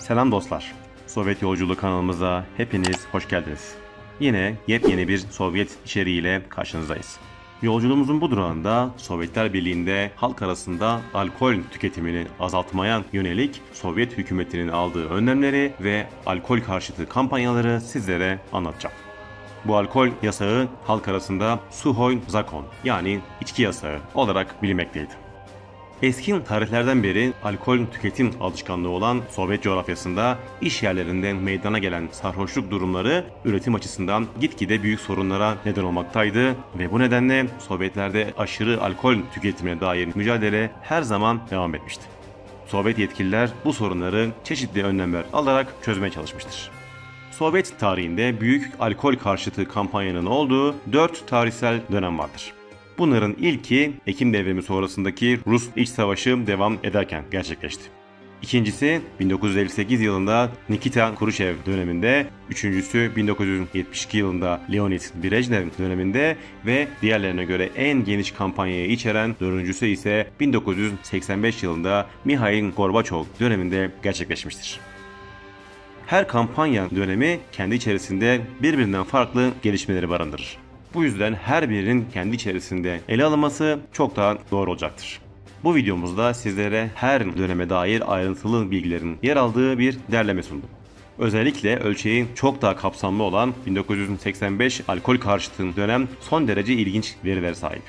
Selam dostlar. Sovyet Yolculuğu kanalımıza hepiniz hoş geldiniz. Yine yepyeni bir Sovyet içeriğiyle karşınızdayız. Yolculuğumuzun bu durağında Sovyetler Birliği'nde halk arasında alkol tüketimini azaltmaya yönelik Sovyet hükümetinin aldığı önlemleri ve alkol karşıtı kampanyaları sizlere anlatacağım. Bu alkol yasağı halk arasında Suhoy Zakon yani içki yasağı olarak bilinmekteydi. Eski tarihlerden beri alkol tüketim alışkanlığı olan Sovyet coğrafyasında iş yerlerinde meydana gelen sarhoşluk durumları üretim açısından gitgide büyük sorunlara neden olmaktaydı ve bu nedenle Sovyetlerde aşırı alkol tüketimine dair mücadele her zaman devam etmişti. Sovyet yetkililer bu sorunları çeşitli önlemler alarak çözmeye çalışmıştır. Sovyet tarihinde büyük alkol karşıtı kampanyanın olduğu 4 tarihsel dönem vardır. Bunların ilki Ekim Devrimi sonrasındaki Rus İç Savaşı devam ederken gerçekleşti. İkincisi 1958 yılında Nikita Khrushchev döneminde, üçüncüsü 1972 yılında Leonid Brejnev döneminde ve diğerlerine göre en geniş kampanyayı içeren dördüncüsü ise 1985 yılında Mihail Gorbaçov döneminde gerçekleşmiştir. Her kampanya dönemi kendi içerisinde birbirinden farklı gelişmeleri barındırır. Bu yüzden her birinin kendi içerisinde ele alınması çok daha doğru olacaktır. Bu videomuzda sizlere her döneme dair ayrıntılı bilgilerin yer aldığı bir derleme sundum. Özellikle ölçeği çok daha kapsamlı olan 1985 alkol karşıtı dönem son derece ilginç verilere sahip.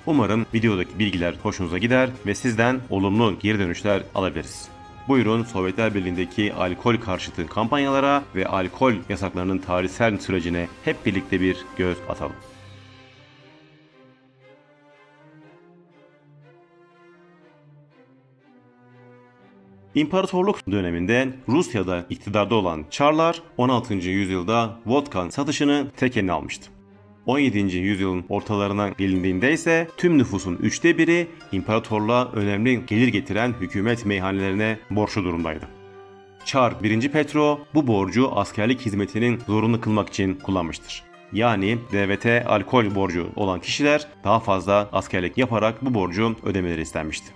Umarım videodaki bilgiler hoşunuza gider ve sizden olumlu geri dönüşler alabiliriz. Buyurun Sovyetler Birliği'ndeki alkol karşıtı kampanyalara ve alkol yasaklarının tarihsel sürecine hep birlikte bir göz atalım. İmparatorluk döneminde Rusya'da iktidarda olan Çarlar 16. yüzyılda vodka satışını tek eline almıştı. 17. yüzyılın ortalarına gelindiğinde ise tüm nüfusun 1/3'ü imparatorluğa önemli gelir getiren hükümet meyhanelerine borçlu durumdaydı. Çar 1. Petro bu borcu askerlik hizmetinin zorunlu kılmak için kullanmıştır. Yani devlete alkol borcu olan kişiler daha fazla askerlik yaparak bu borcu ödemeleri istenmişti.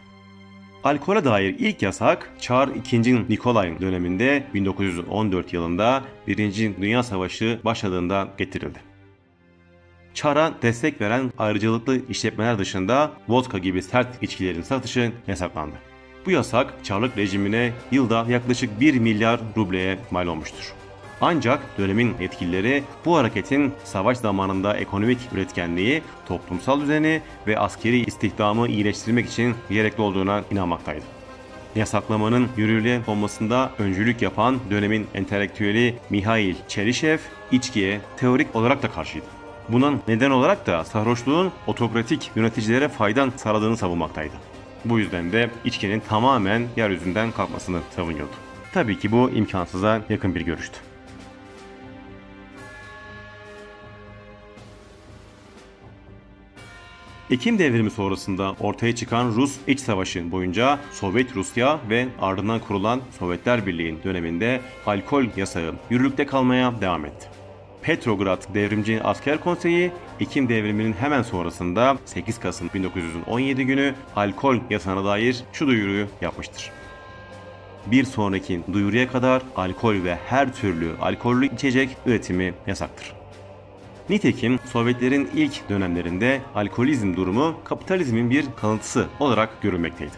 Alkole dair ilk yasak Çar 2. Nikolay döneminde 1914 yılında 1. Dünya Savaşı başladığında getirildi. Çar'a destek veren ayrıcalıklı işletmeler dışında vodka gibi sert içkilerin satışı yasaklandı. Bu yasak Çarlık rejimine yılda yaklaşık 1 milyar rubleye mal olmuştur. Ancak dönemin yetkilileri bu hareketin savaş zamanında ekonomik üretkenliği, toplumsal düzeni ve askeri istihdamı iyileştirmek için gerekli olduğuna inanmaktaydı. Yasaklamanın yürürlüğe konmasında öncülük yapan dönemin entelektüeli Mihail Çelişev içkiye teorik olarak da karşıydı. Buna neden olarak da sarhoşluğun otokratik yöneticilere fayda sağladığını savunmaktaydı. Bu yüzden de içkinin tamamen yeryüzünden kalkmasını savunuyordu. Tabii ki bu imkansıza yakın bir görüştü. Ekim Devrimi sonrasında ortaya çıkan Rus İç Savaşı boyunca Sovyet Rusya ve ardından kurulan Sovyetler Birliği döneminde alkol yasağı yürürlükte kalmaya devam etti. Petrograd Devrimci Asker Konseyi, Ekim Devrimi'nin hemen sonrasında 8 Kasım 1917 günü alkol yasağına dair şu duyuruyu yapmıştır. Bir sonraki duyuruya kadar alkol ve her türlü alkollü içecek üretimi yasaktır. Nitekim Sovyetlerin ilk dönemlerinde alkolizm durumu kapitalizmin bir kalıntısı olarak görülmekteydi.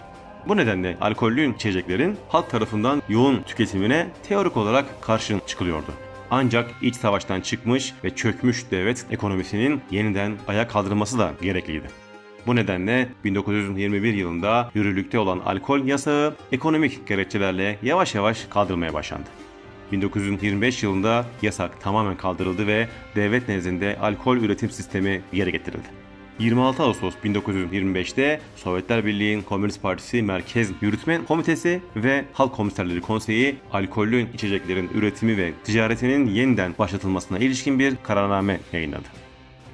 Bu nedenle alkollü içeceklerin halk tarafından yoğun tüketimine teorik olarak karşı çıkılıyordu. Ancak iç savaştan çıkmış ve çökmüş devlet ekonomisinin yeniden ayağa kaldırılması da gerekliydi. Bu nedenle 1921 yılında yürürlükte olan alkol yasağı ekonomik gerekçelerle yavaş yavaş kaldırılmaya başlandı. 1925 yılında yasak tamamen kaldırıldı ve devlet nezdinde alkol üretim sistemi geri getirildi. 26 Ağustos 1925'te Sovyetler Birliği Komünist Partisi Merkez Yürütme Komitesi ve Halk Komiserleri Konseyi alkollü içeceklerin üretimi ve ticaretinin yeniden başlatılmasına ilişkin bir kararname yayınladı.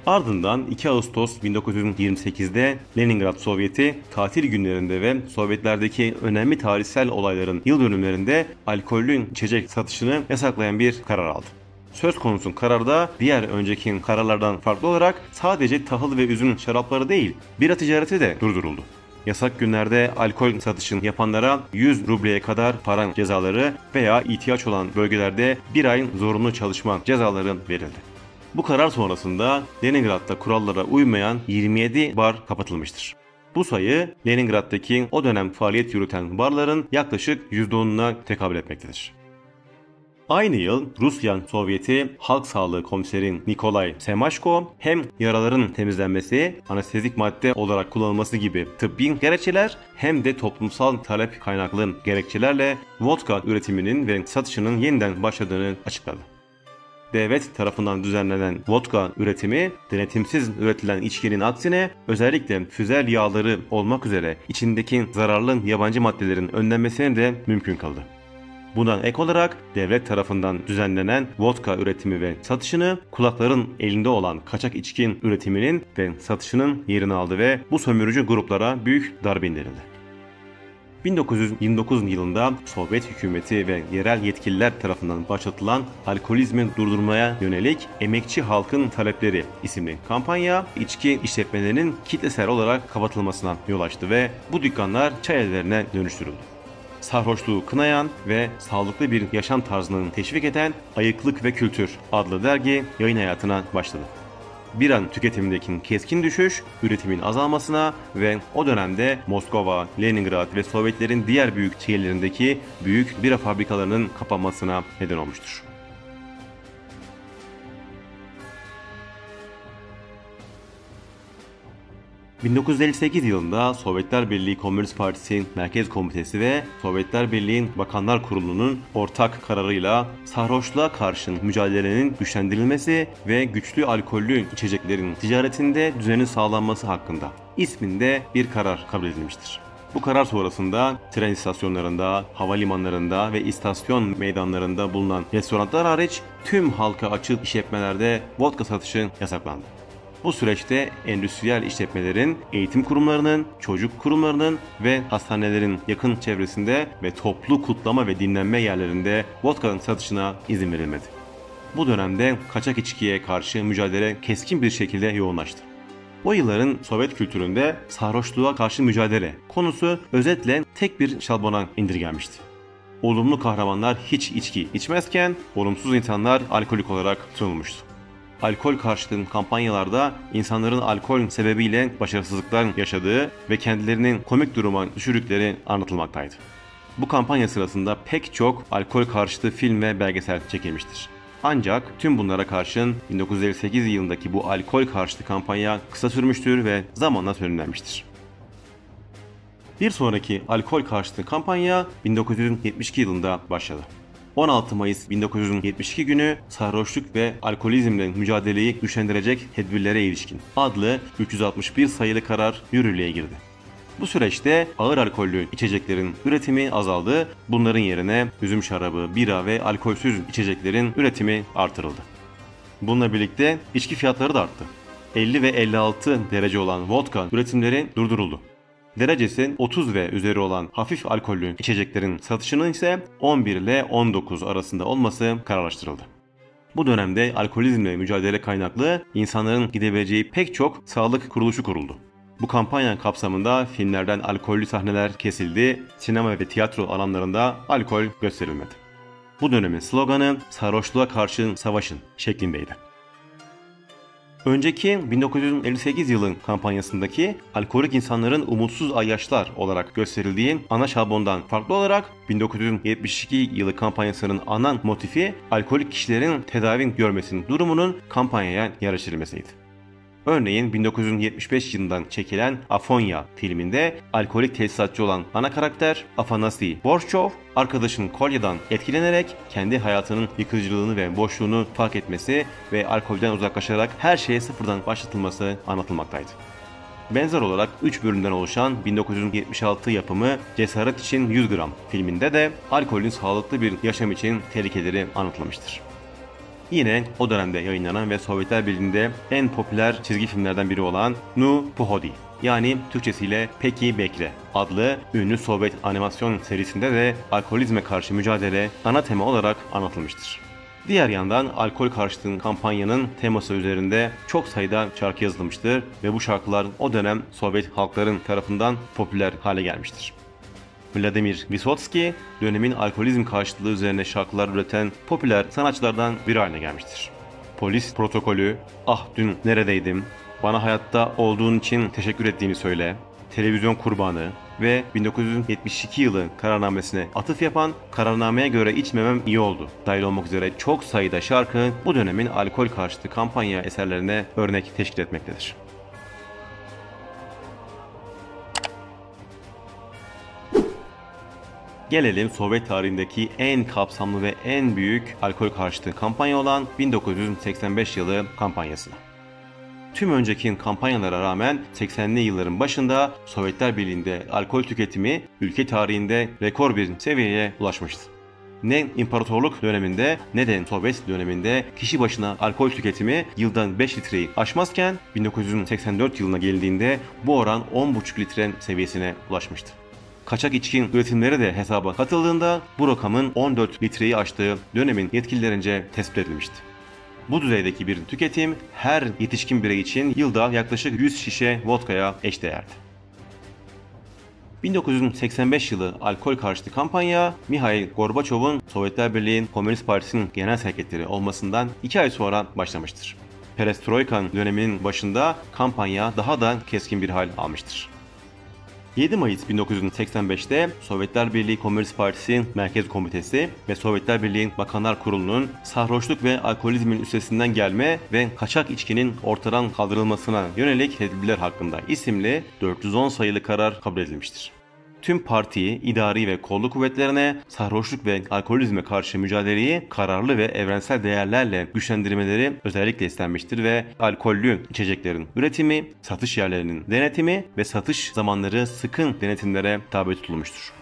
Ardından 2 Ağustos 1928'de Leningrad Sovyeti tatil günlerinde ve Sovyetlerdeki önemli tarihsel olayların yıl dönümlerinde alkollü içecek satışını yasaklayan bir karar aldı. Söz konusu kararda diğer önceki kararlardan farklı olarak sadece tahıl ve üzüm şarapları değil, bira ticareti de durduruldu. yasak günlerde alkol satışın yapanlara 100 rubleye kadar para cezaları veya ihtiyaç olan bölgelerde 1 ay zorunlu çalışma cezaları verildi. Bu karar sonrasında Leningrad'da kurallara uymayan 27 bar kapatılmıştır. Bu sayı Leningrad'daki o dönem faaliyet yürüten barların yaklaşık %10'una tekabül etmektedir. Aynı yıl Rusya Sovyeti Halk Sağlığı Komiseri Nikolay Semashko hem yaraların temizlenmesi, anestezik madde olarak kullanılması gibi tıbbi gerekçeler hem de toplumsal talep kaynaklı gerekçelerle vodka üretiminin ve satışının yeniden başladığını açıkladı. Devlet tarafından düzenlenen vodka üretimi, denetimsiz üretilen içkinin aksine özellikle füzel yağları olmak üzere içindeki zararlı yabancı maddelerin önlenmesine de mümkün kıldı. Buna ek olarak devlet tarafından düzenlenen vodka üretimi ve satışını kulakların elinde olan kaçak içki üretiminin ve satışının yerini aldı ve bu sömürücü gruplara büyük darbe indirildi. 1929 yılında Sovyet hükümeti ve yerel yetkililer tarafından başlatılan alkolizmi durdurmaya yönelik Emekçi Halkın Talepleri isimli kampanya içki işletmelerinin kitlesel olarak kapatılmasına yol açtı ve bu dükkanlar çay evlerine dönüştürüldü. Sarhoşluğu kınayan ve sağlıklı bir yaşam tarzını teşvik eden Ayıklık ve Kültür adlı dergi yayın hayatına başladı. Bira tüketimindeki keskin düşüş, üretimin azalmasına ve o dönemde Moskova, Leningrad ve Sovyetlerin diğer büyük şehirlerindeki büyük bira fabrikalarının kapanmasına neden olmuştur. 1958 yılında Sovyetler Birliği Komünist Partisi Merkez Komitesi ve Sovyetler Birliği Bakanlar Kurulu'nun ortak kararıyla sarhoşluğa karşı mücadelenin güçlendirilmesi ve güçlü alkollü içeceklerin ticaretinde düzenin sağlanması hakkında isminde bir karar kabul edilmiştir. Bu karar sonrasında tren istasyonlarında, havalimanlarında ve istasyon meydanlarında bulunan restoranlar hariç tüm halka açık işletmelerde vodka satışı yasaklandı. Bu süreçte endüstriyel işletmelerin, eğitim kurumlarının, çocuk kurumlarının ve hastanelerin yakın çevresinde ve toplu kutlama ve dinlenme yerlerinde vodka satışına izin verilmedi. Bu dönemde kaçak içkiye karşı mücadele keskin bir şekilde yoğunlaştı. O yılların Sovyet kültüründe sarhoşluğa karşı mücadele konusu özetle tek bir şablona indirgenmişti. Olumlu kahramanlar hiç içki içmezken olumsuz insanlar alkolik olarak sunulmuştu. Alkol karşıtı kampanyalarda insanların alkol sebebiyle başarısızlıklar yaşadığı ve kendilerinin komik duruma düşürdükleri anlatılmaktaydı. Bu kampanya sırasında pek çok alkol karşıtı film ve belgesel çekilmiştir. Ancak tüm bunlara karşın 1958 yılındaki bu alkol karşıtı kampanya kısa sürmüştür ve zamanla sönümlenmiştir. Bir sonraki alkol karşıtı kampanya 1972 yılında başladı. 16 Mayıs 1972 günü sarhoşluk ve alkolizmle mücadeleyi güçlendirecek tedbirlere ilişkin adlı 361 sayılı karar yürürlüğe girdi. Bu süreçte ağır alkollü içeceklerin üretimi azaldı, bunların yerine üzüm şarabı, bira ve alkolsüz içeceklerin üretimi artırıldı. Bununla birlikte içki fiyatları da arttı. 50 ve 56 derece olan vodka üretimleri durduruldu. Derecesi 30 ve üzeri olan hafif alkollü içeceklerin satışının ise 11 ile 19 arasında olması kararlaştırıldı. Bu dönemde alkolizmle mücadele kaynaklı insanların gidebileceği pek çok sağlık kuruluşu kuruldu. Bu kampanya kapsamında filmlerden alkollü sahneler kesildi, sinema ve tiyatro alanlarında alkol gösterilmedi. Bu dönemin sloganı sarhoşluğa karşı savaşın şeklindeydi. Önceki 1958 yılın kampanyasındaki alkolik insanların umutsuz ayyaşlar olarak gösterildiği ana şablondan farklı olarak 1972 yılı kampanyasının ana motifi alkolik kişilerin tedavi görmesinin durumunun kampanyaya yerleştirilmesiydi. Örneğin 1975 yılından çekilen Afonya filminde alkolik tesisatçı olan ana karakter Afanasi Borchov, arkadaşının kolyadan etkilenerek kendi hayatının yıkıcılığını ve boşluğunu fark etmesi ve alkolden uzaklaşarak her şeye sıfırdan başlatılması anlatılmaktaydı. Benzer olarak 3 bölümden oluşan 1976 yapımı Cesaret için 100 gram filminde de alkolün sağlıklı bir yaşam için tehlikeleri anlatılmıştır. Yine o dönemde yayınlanan ve Sovyetler Birliği'nde en popüler çizgi filmlerden biri olan Nu Puhodi yani Türkçesiyle Peki Bekle adlı ünlü Sovyet animasyon serisinde de alkolizme karşı mücadele ana tema olarak anlatılmıştır. Diğer yandan alkol karşıtı kampanyanın teması üzerinde çok sayıda şarkı yazılmıştır ve bu şarkılar o dönem Sovyet halkların tarafından popüler hale gelmiştir. Vladimir Vysotsky dönemin alkolizm karşıtlığı üzerine şarkılar üreten popüler sanatçılardan biri haline gelmiştir. Polis protokolü, "Ah dün neredeydim, bana hayatta olduğun için teşekkür ettiğini söyle", Televizyon Kurbanı ve 1972 yılı kararnamesine atıf yapan "Kararnameye göre içmemem iyi oldu" dahil olmak üzere çok sayıda şarkı bu dönemin alkol karşıtı kampanya eserlerine örnek teşkil etmektedir. Gelelim Sovyet tarihindeki en kapsamlı ve en büyük alkol karşıtı kampanya olan 1985 yılı kampanyasına. Tüm önceki kampanyalara rağmen 80'li yılların başında Sovyetler Birliği'nde alkol tüketimi ülke tarihinde rekor bir seviyeye ulaşmıştı. Ne imparatorluk döneminde ne de Sovyet döneminde kişi başına alkol tüketimi yıldan 5 litreyi aşmazken 1984 yılına gelindiğinde bu oran 10,5 litre seviyesine ulaşmıştı. Kaçak içki üretimleri de hesaba katıldığında bu rakamın 14 litreyi aştığı dönemin yetkililerince tespit edilmişti. Bu düzeydeki bir tüketim her yetişkin birey için yılda yaklaşık 100 şişe vodkaya eşdeğerdi. 1985 yılı alkol karşıtı kampanya, Mihail Gorbaçov'un Sovyetler Birliği Komünist Partisi'nin genel sekreteri olmasından 2 ay sonra başlamıştır. Perestroika döneminin başında kampanya daha da keskin bir hal almıştır. 7 Mayıs 1985'te Sovyetler Birliği Komünist Partisi Merkez Komitesi ve Sovyetler Birliği Bakanlar Kurulu'nun sarhoşluk ve alkolizmin üstesinden gelme ve kaçak içkinin ortadan kaldırılmasına yönelik tedbirler hakkında isimli 410 sayılı karar kabul edilmiştir. Tüm partiyi, idari ve kolluk kuvvetlerine sarhoşluk ve alkolizme karşı mücadeleyi kararlı ve evrensel değerlerle güçlendirmeleri özellikle istenmiştir ve alkollü içeceklerin üretimi, satış yerlerinin denetimi ve satış zamanları sıkı denetimlere tabi tutulmuştur.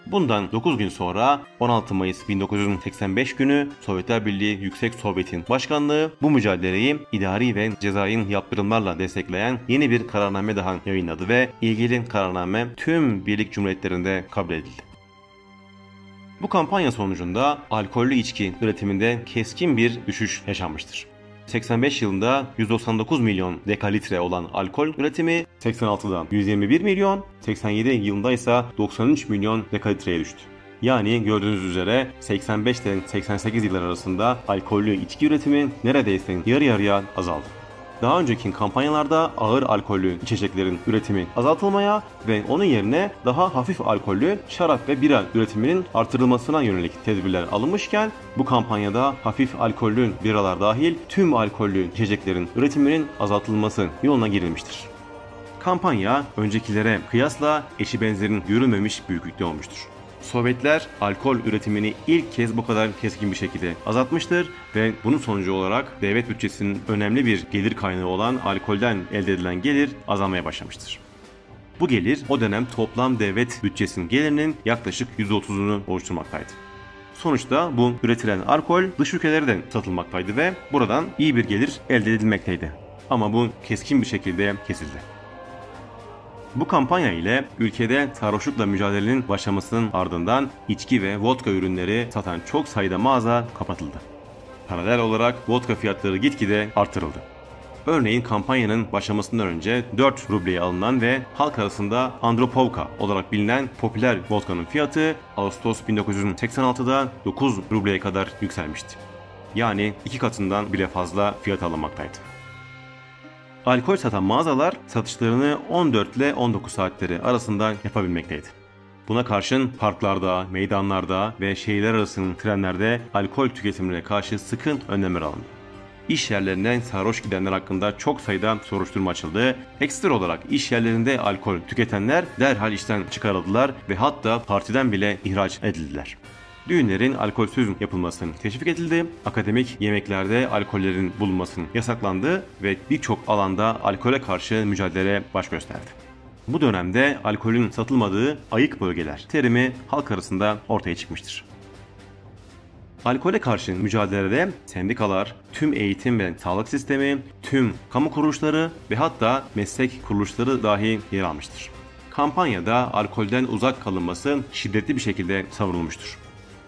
Bundan 9 gün sonra 16 Mayıs 1985 günü Sovyetler Birliği Yüksek Sovyet'in başkanlığı bu mücadeleyi idari ve cezai yaptırımlarla destekleyen yeni bir kararname daha yayınladı ve ilgili kararname tüm birlik cumhuriyetlerinde kabul edildi. Bu kampanya sonucunda alkollü içki üretiminde keskin bir düşüş yaşanmıştır. 85 yılında 199 milyon dekalitre olan alkol üretimi 86'dan 121 milyon, 87 yılında ise 93 milyon dekalitreye düştü. Yani gördüğünüz üzere 85 ile 88 yıllar arasında alkollü içki üretimi neredeyse yarı yarıya azaldı. Daha önceki kampanyalarda ağır alkollü içeceklerin üretimi azaltılmaya ve onun yerine daha hafif alkollü şarap ve bira üretiminin artırılmasına yönelik tedbirler alınmışken bu kampanyada hafif alkollü biralar dahil tüm alkollü içeceklerin üretiminin azaltılması yoluna girilmiştir. Kampanya öncekilere kıyasla eşi benzerin görülmemiş büyüklükte olmuştur. Sovyetler alkol üretimini ilk kez bu kadar keskin bir şekilde azaltmıştır ve bunun sonucu olarak devlet bütçesinin önemli bir gelir kaynağı olan alkolden elde edilen gelir azalmaya başlamıştır. Bu gelir o dönem toplam devlet bütçesinin gelirinin yaklaşık %30'unu oluşturmaktaydı. Sonuçta bu üretilen alkol dış ülkelere de satılmaktaydı ve buradan iyi bir gelir elde edilmekteydi. Ama bu keskin bir şekilde kesildi. Bu kampanya ile ülkede sarhoşlukla mücadelenin başlamasının ardından içki ve vodka ürünleri satan çok sayıda mağaza kapatıldı. Paralel olarak vodka fiyatları gitgide artırıldı. Örneğin kampanyanın başlamasından önce 4 rubleye alınan ve halk arasında Andropovka olarak bilinen popüler vodkanın fiyatı Ağustos 1986'da 9 rubleye kadar yükselmişti. Yani 2 katından bile fazla fiyat alınmaktaydı. Alkol satan mağazalar satışlarını 14 ile 19 saatleri arasında yapabilmekteydi. Buna karşın parklarda, meydanlarda ve şehirler arası trenlerde alkol tüketimine karşı sıkı önlemler alındı. İş yerlerinden sarhoş gidenler hakkında çok sayıda soruşturma açıldı. Ekstra olarak iş yerlerinde alkol tüketenler derhal işten çıkarıldılar ve hatta partiden bile ihraç edildiler. Düğünlerin alkolsüz yapılmasının teşvik edildi, akademik yemeklerde alkollerin bulunmasının yasaklandı ve birçok alanda alkole karşı mücadele baş gösterdi. Bu dönemde alkolün satılmadığı ayık bölgeler terimi halk arasında ortaya çıkmıştır. Alkole karşı mücadelede sendikalar, tüm eğitim ve sağlık sistemi, tüm kamu kuruluşları ve hatta meslek kuruluşları dahi yer almıştır. Kampanyada alkolden uzak kalınması şiddetli bir şekilde savunulmuştur.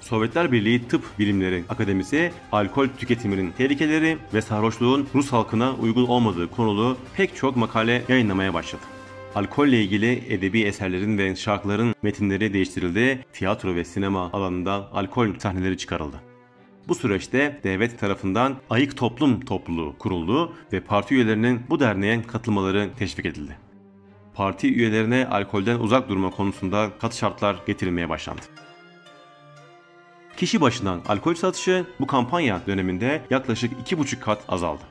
Sovyetler Birliği Tıp Bilimleri Akademisi, alkol tüketiminin tehlikeleri ve sarhoşluğun Rus halkına uygun olmadığı konulu pek çok makale yayınlamaya başladı. Alkolle ilgili edebi eserlerin ve şarkıların metinleri değiştirildi, tiyatro ve sinema alanında alkol sahneleri çıkarıldı. Bu süreçte devlet tarafından Ayık Toplum Topluluğu kuruldu ve parti üyelerinin bu derneğe katılmaları teşvik edildi. Parti üyelerine alkolden uzak durma konusunda katı şartlar getirilmeye başlandı. Kişi başına alkol satışı bu kampanya döneminde yaklaşık 2,5 kat azaldı.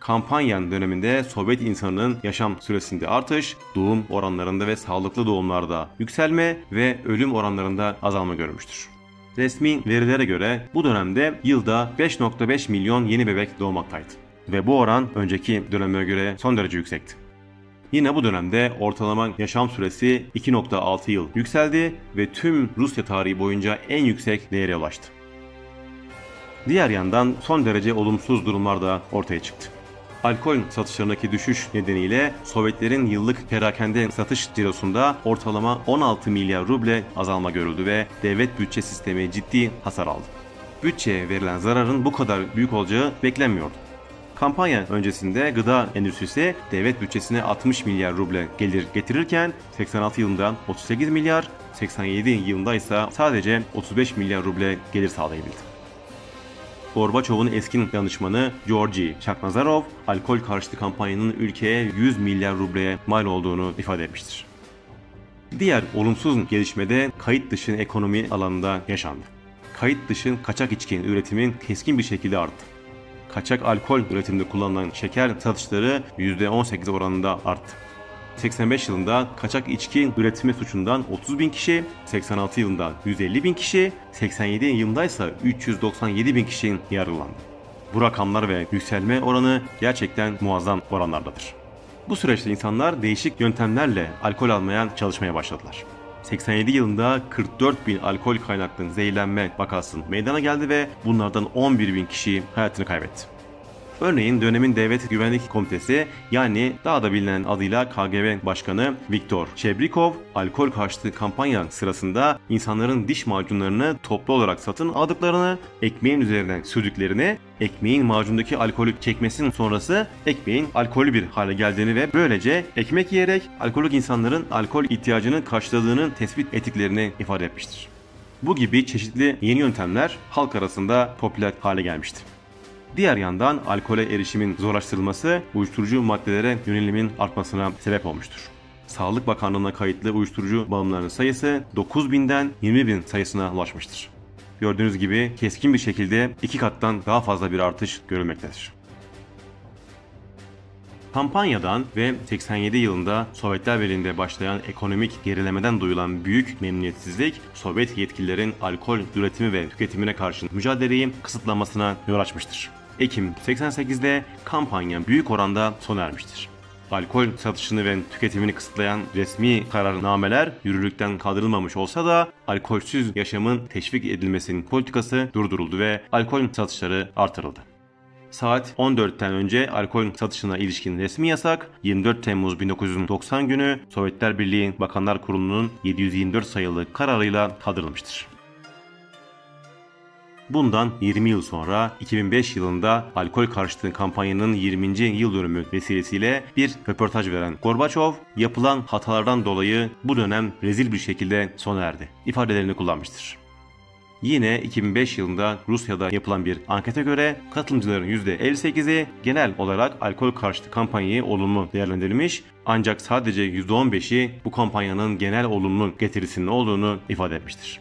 Kampanya döneminde Sovyet insanının yaşam süresinde artış, doğum oranlarında ve sağlıklı doğumlarda yükselme ve ölüm oranlarında azalma görmüştür. Resmi verilere göre bu dönemde yılda 5,5 milyon yeni bebek doğmaktaydı ve bu oran önceki döneme göre son derece yüksekti. Yine bu dönemde ortalama yaşam süresi 2,6 yıl yükseldi ve tüm Rusya tarihi boyunca en yüksek değere ulaştı. Diğer yandan son derece olumsuz durumlar da ortaya çıktı. Alkol satışlarındaki düşüş nedeniyle Sovyetlerin yıllık perakende satış cirosunda ortalama 16 milyar ruble azalma görüldü ve devlet bütçe sistemi ciddi hasar aldı. Bütçeye verilen zararın bu kadar büyük olacağı beklenmiyordu. Kampanya öncesinde gıda endüstrisi devlet bütçesine 60 milyar ruble gelir getirirken 86 yılında 38 milyar, 87 yılında ise sadece 35 milyar ruble gelir sağlayabildi. Gorbaçov'un eski danışmanı Georgi Shaknazarov, alkol karşıtı kampanyanın ülkeye 100 milyar rubleye mal olduğunu ifade etmiştir. Diğer olumsuz gelişme de kayıt dışı ekonomi alanında yaşandı. Kayıt dışı kaçak içki üretimin keskin bir şekilde arttı. Kaçak alkol üretiminde kullanılan şeker satışları %18 oranında arttı. 85 yılında kaçak içki üretimi suçundan 30 bin kişi, 86 yılında 150 bin kişi, 87 yılında ise 397 bin kişi yargılandı. Bu rakamlar ve yükselme oranı gerçekten muazzam oranlardadır. Bu süreçte insanlar değişik yöntemlerle alkol almaya çalışmaya başladılar. 87 yılında 44 bin alkol kaynaklı zehirlenme vakası meydana geldi ve bunlardan 11 bin kişi hayatını kaybetti. Örneğin dönemin Devlet Güvenlik Komitesi yani daha da bilinen adıyla KGB Başkanı Viktor Chebrikov alkol karşıtı kampanya sırasında insanların diş macunlarını toplu olarak satın aldıklarını, ekmeğin üzerine sürdüklerini, ekmeğin macundaki alkolü çekmesinin sonrası ekmeğin alkollü bir hale geldiğini ve böylece ekmek yiyerek alkolik insanların alkol ihtiyacını karşıladığını tespit ettiklerini ifade etmiştir. Bu gibi çeşitli yeni yöntemler halk arasında popüler hale gelmişti. Diğer yandan alkole erişimin zorlaştırılması uyuşturucu maddelere yönelimin artmasına sebep olmuştur. Sağlık Bakanlığı'na kayıtlı uyuşturucu bağımlılarının sayısı 9.000'den 20.000 sayısına ulaşmıştır. Gördüğünüz gibi keskin bir şekilde 2 kattan daha fazla bir artış görülmektedir. Kampanyadan ve 87 yılında Sovyetler Birliği'nde başlayan ekonomik gerilemeden duyulan büyük memnuniyetsizlik, Sovyet yetkililerin alkol üretimi ve tüketimine karşı mücadeleyi kısıtlamasına yol açmıştır. Ekim 88'de kampanya büyük oranda sona ermiştir. Alkol satışını ve tüketimini kısıtlayan resmi kararnameler yürürlükten kaldırılmamış olsa da alkolsüz yaşamın teşvik edilmesinin politikası durduruldu ve alkol satışları artırıldı. Saat 14'ten önce alkol satışına ilişkin resmi yasak 24 Temmuz 1990 günü Sovyetler Birliği Bakanlar Kurulu'nun 724 sayılı kararıyla kaldırılmıştır. Bundan 20 yıl sonra 2005 yılında alkol karşıtı kampanyanın 20. yıl dönümü vesilesiyle bir röportaj veren Gorbaçov, yapılan hatalardan dolayı bu dönem rezil bir şekilde sona erdi ifadelerini kullanmıştır. Yine 2005 yılında Rusya'da yapılan bir ankete göre katılımcıların %58'i genel olarak alkol karşıtı kampanyayı olumlu değerlendirmiş, ancak sadece %15'i bu kampanyanın genel olumlu getirisinin olduğunu ifade etmiştir.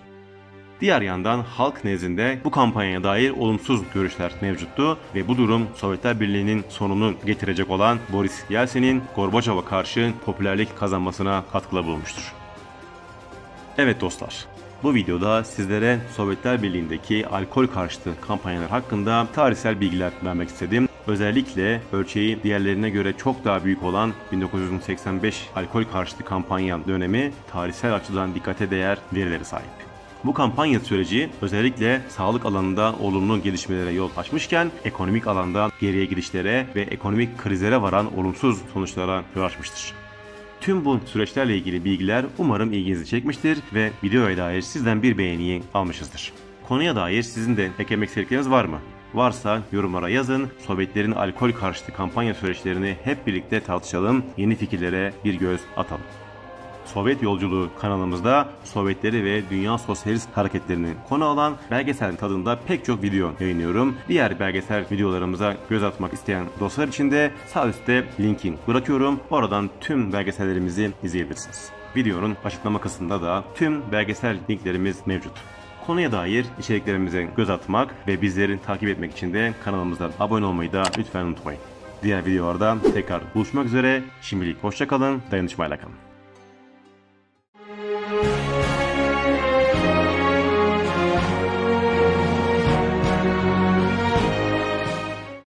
Diğer yandan halk nezdinde bu kampanyaya dair olumsuz görüşler mevcuttu ve bu durum Sovyetler Birliği'nin sonunu getirecek olan Boris Yeltsin'in Gorbaçov'a karşı popülerlik kazanmasına katkıda bulunmuştur. Evet dostlar, bu videoda sizlere Sovyetler Birliği'ndeki alkol karşıtı kampanyalar hakkında tarihsel bilgiler vermek istedim. Özellikle ölçeği diğerlerine göre çok daha büyük olan 1985 alkol karşıtı kampanya dönemi tarihsel açıdan dikkate değer verilere sahip. Bu kampanya süreci özellikle sağlık alanında olumlu gelişmelere yol açmışken ekonomik alanda geriye gidişlere ve ekonomik krizlere varan olumsuz sonuçlara yol açmıştır. Tüm bu süreçlerle ilgili bilgiler umarım ilginizi çekmiştir ve videoya dair sizden bir beğeniyi almışızdır. Konuya dair sizin de eklemek istedikleriniz var mı? Varsa yorumlara yazın. Sovyetlerin alkol karşıtı kampanya süreçlerini hep birlikte tartışalım. Yeni fikirlere bir göz atalım. Sovyet Yolculuğu kanalımızda Sovyetleri ve Dünya Sosyalist hareketlerini konu alan belgesel tadında pek çok video yayınlıyorum. Diğer belgesel videolarımıza göz atmak isteyen dostlar için de sağ üstte linki bırakıyorum. Oradan tüm belgesellerimizi izleyebilirsiniz. Videonun açıklama kısmında da tüm belgesel linklerimiz mevcut. Konuya dair içeriklerimize göz atmak ve bizleri takip etmek için de kanalımıza abone olmayı da lütfen unutmayın. Diğer videolarda tekrar buluşmak üzere. Şimdilik hoşça kalın, dayanışmayla kalın.